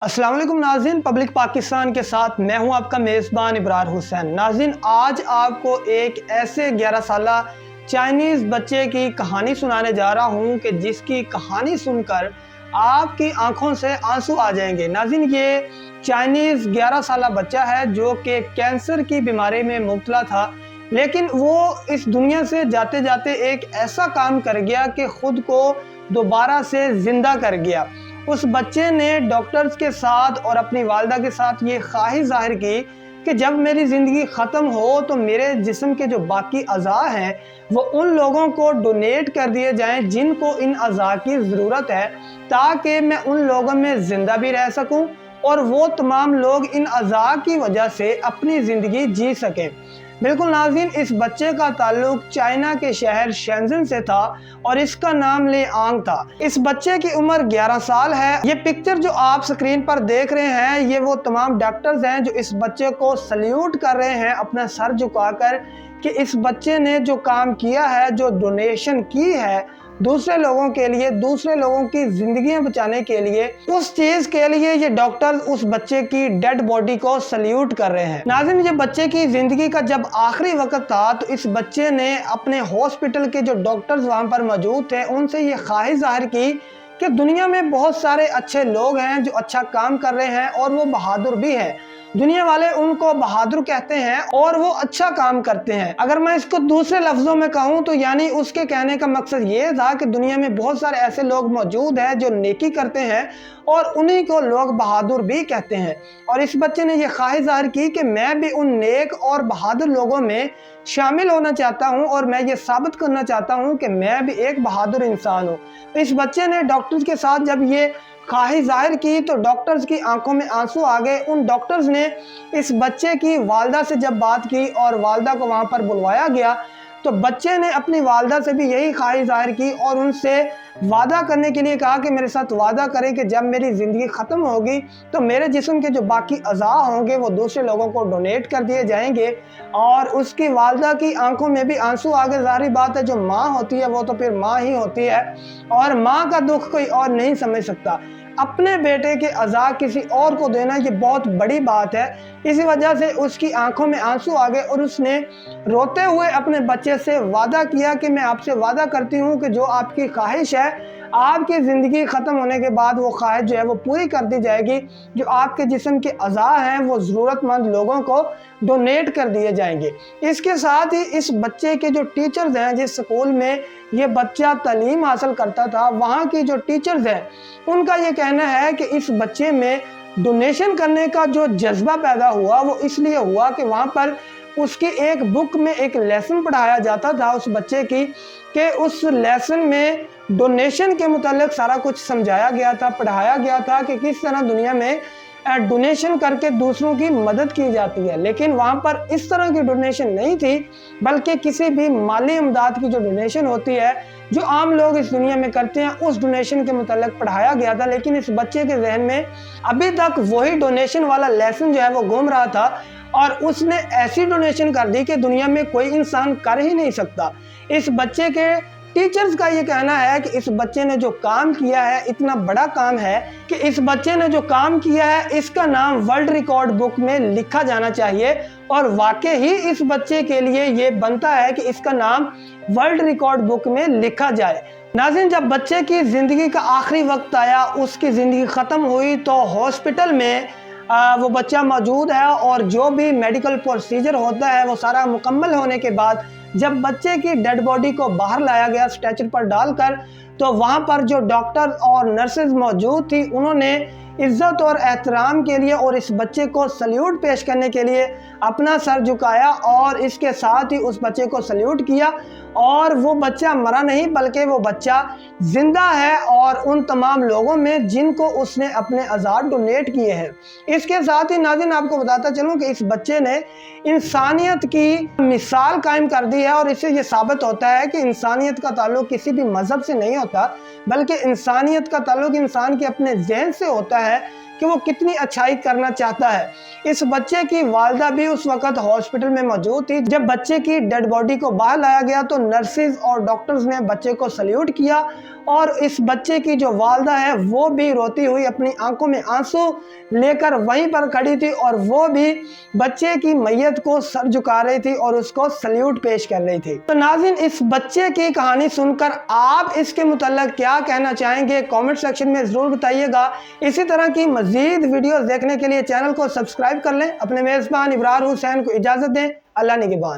अस्सलाम वालेकुम नाज़रीन, पब्लिक पाकिस्तान के साथ मैं हूं आपका मेज़बान इब्रार हुसैन। नाज़रीन, आज आपको एक ऐसे 11 साला चाइनीज़ बच्चे की कहानी सुनाने जा रहा हूं कि जिसकी कहानी सुनकर आपकी आंखों से आंसू आ जाएंगे। नाज़रीन, ये चाइनीज़ 11 साला बच्चा है जो कि कैंसर की बीमारी में मुब्तला था, लेकिन वो इस दुनिया से जाते जाते एक ऐसा काम कर गया कि ख़ुद को दोबारा से ज़िंदा कर गया। उस बच्चे ने डॉक्टर्स के साथ और अपनी वालदा के साथ ये ख्वाहिश जाहिर की कि जब मेरी ज़िंदगी ख़त्म हो तो मेरे जिस्म के जो बाकी अज़ा हैं वो उन लोगों को डोनेट कर दिए जाएं जिनको इन अज़ा की ज़रूरत है, ताकि मैं उन लोगों में ज़िंदा भी रह सकूं और वो तमाम लोग इन अज़ा की वजह से अपनी ज़िंदगी जी सकें। बिल्कुल नाज़रीन, इस बच्चे का ताल्लुक चाइना के शहर शेंजन से था और इसका नाम ले आंग था। इस बच्चे की उम्र 11 साल है। ये पिक्चर जो आप स्क्रीन पर देख रहे हैं ये वो तमाम डॉक्टर्स हैं जो इस बच्चे को सल्यूट कर रहे हैं अपना सर झुकाकर कि इस बच्चे ने जो काम किया है, जो डोनेशन की है दूसरे लोगों के लिए, दूसरे लोगों की ज़िंदगियां बचाने के लिए, उस चीज़ के लिए ये डॉक्टर्स उस बच्चे की डेड बॉडी को सल्यूट कर रहे हैं। नाज़रीन, ये बच्चे की ज़िंदगी का जब आखिरी वक्त था तो इस बच्चे ने अपने हॉस्पिटल के जो डॉक्टर्स वहाँ पर मौजूद थे उनसे ये ख्वाहिश जाहिर की कि दुनिया में बहुत सारे अच्छे लोग हैं जो अच्छा काम कर रहे हैं और वो बहादुर भी हैं। दुनिया वाले उनको बहादुर कहते हैं और वो अच्छा काम करते हैं। अगर मैं इसको दूसरे लफ्ज़ों में कहूँ तो यानी उसके कहने का मकसद ये था कि दुनिया में बहुत सारे ऐसे लोग मौजूद हैं जो नेकी करते हैं और उन्हीं को लोग बहादुर भी कहते हैं। और इस बच्चे ने यह ख्वाहिश जाहिर की कि मैं भी उन नेक और बहादुर लोगों में शामिल होना चाहता हूं और मैं ये साबित करना चाहता हूं कि मैं भी एक बहादुर इंसान हूं। इस बच्चे ने डॉक्टर्स के साथ जब ये ख्वाहिश जाहिर की तो डॉक्टर्स की आंखों में आंसू आ गए। उन डॉक्टर्स ने इस बच्चे की वालदा से जब बात की और वालदा को वहाँ पर बुलवाया गया तो बच्चे ने अपनी वालदा से भी यही ख्वाहिश जाहिर की और उनसे वादा करने के लिए कहा कि मेरे साथ वादा करें कि जब मेरी ज़िंदगी ख़त्म होगी तो मेरे जिस्म के जो बाकी अज़ा होंगे वो दूसरे लोगों को डोनेट कर दिए जाएंगे। और उसकी वालदा की आंखों में भी आंसू आ गए। ज़ाहिर बात है, जो माँ होती है वो तो फिर माँ ही होती है और माँ का दुख कोई और नहीं समझ सकता। अपने बेटे के अज़ा किसी और को देना ये बहुत बड़ी बात है। इसी वजह से उसकी आंखों में आंसू आ गए और उसने रोते हुए अपने बच्चे से वादा किया कि मैं आपसे वादा करती हूँ कि जो आपकी ख्वाहिश है आपकी ज़िंदगी ख़त्म होने के बाद वो ख्वाहिश जो है वो पूरी कर दी जाएगी। जो आपके जिस्म के अज़ा हैं वो ज़रूरतमंद लोगों को डोनेट कर दिए जाएंगे। इसके साथ ही इस बच्चे के जो टीचर्स हैं, जिस स्कूल में ये बच्चा तालीम हासिल करता था, वहाँ की जो टीचर्स हैं उनका ये कहना है कि इस बच्चे में डोनेशन करने का जो जज्बा पैदा हुआ वो इसलिए हुआ कि वहाँ पर उसकी एक बुक में एक लेसन पढ़ाया जाता था उस बच्चे की, कि उस लेसन में डोनेशन के मुतालिक सारा कुछ समझाया गया था, पढ़ाया गया था कि किस तरह दुनिया में डोनेशन करके दूसरों की मदद की जाती है। लेकिन वहाँ पर इस तरह की डोनेशन नहीं थी, बल्कि किसी भी माली इमदाद की जो डोनेशन होती है जो आम लोग इस दुनिया में करते हैं उस डोनेशन के मुतालिक पढ़ाया गया था। लेकिन इस बच्चे के जहन में अभी तक वही डोनेशन वाला लेसन जो है वो घूम रहा था और उसने ऐसी डोनेशन कर दी कि दुनिया में कोई इंसान कर ही नहीं सकता। इस बच्चे के टीचर्स का ये कहना है कि इस बच्चे ने जो काम किया है इतना बड़ा काम है कि इस बच्चे ने जो काम किया है इसका नाम वर्ल्ड रिकॉर्ड बुक में लिखा जाना चाहिए और वाकई ही इस बच्चे के लिए ये बनता है कि इसका नाम वर्ल्ड रिकॉर्ड बुक में लिखा जाए। नाज़रीन, जब बच्चे की ज़िंदगी का आखिरी वक्त आया, उसकी ज़िंदगी ख़त्म हुई तो हॉस्पिटल में वो बच्चा मौजूद है और जो भी मेडिकल प्रोसीजर होता है वो सारा मुकम्मल होने के बाद जब बच्चे की डेड बॉडी को बाहर लाया गया स्ट्रेचर पर डालकर, तो वहाँ पर जो डॉक्टर और नर्सेज मौजूद थी उन्होंने इज़्ज़त और एहतराम के लिए और इस बच्चे को सल्यूट पेश करने के लिए अपना सर झुकाया और इसके साथ ही उस बच्चे को सल्यूट किया। और वो बच्चा मरा नहीं बल्कि वो बच्चा ज़िंदा है और उन तमाम लोगों में जिनको उसने अपने अज़ा डोनेट किए हैं। इसके साथ ही नाज़रीन आपको बताता चलूँ कि इस बच्चे ने इंसानियत की मिसाल कायम कर दी है और इससे ये साबित होता है कि इंसानियत का ताल्लुक किसी भी मज़हब से नहीं होता, बल्कि इंसानियत का ताल्लुक इंसान के अपने ज़हन से होता है कि वो कितनी अच्छाई करना चाहता है। इस बच्चे की वालदा भी उस वक्त हॉस्पिटल में मौजूद थी। जब बच्चे की डेड बॉडी को बाहर लाया गया तो नर्सेज और डॉक्टर्स ने बच्चे को सल्यूट किया اور اس بچے کی جو والدہ ہے وہ بھی روتی ہوئی اپنی آنکھوں میں آنسو لے کر وہیں پر کھڑی تھی اور وہ بھی بچے کی میت کو سر جھکا رہی تھی اور اس کو سلیوٹ پیش کر رہی تھی۔ تو ناظرین، اس بچے کی کہانی سن کر آپ اس کے متعلق کیا کہنا چاہیں گے کامنٹ سیکشن میں ضرور بتائیے گا۔ اسی طرح کی مزید ویڈیوز دیکھنے کے لیے چینل کو سبسکرائب کر لیں۔ اپنے میزبان ابرار حسین کو اجازت دیں۔ اللہ نگہبان۔